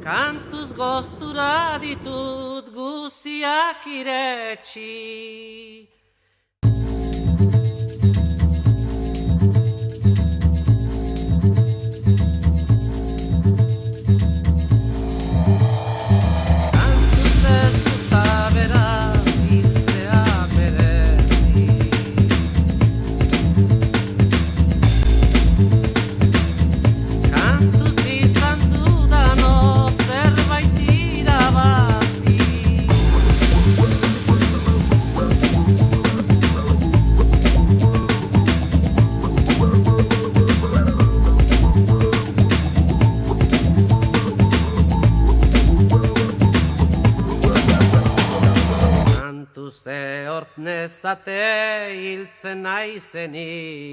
Kantuz goztura ditut guziak iretsi. Kantuz ez dut aberaz hiltzea merezi. Kantuz izan dudano zerbait irabazi. Kantuz ehort nezate hiltzen naizenian.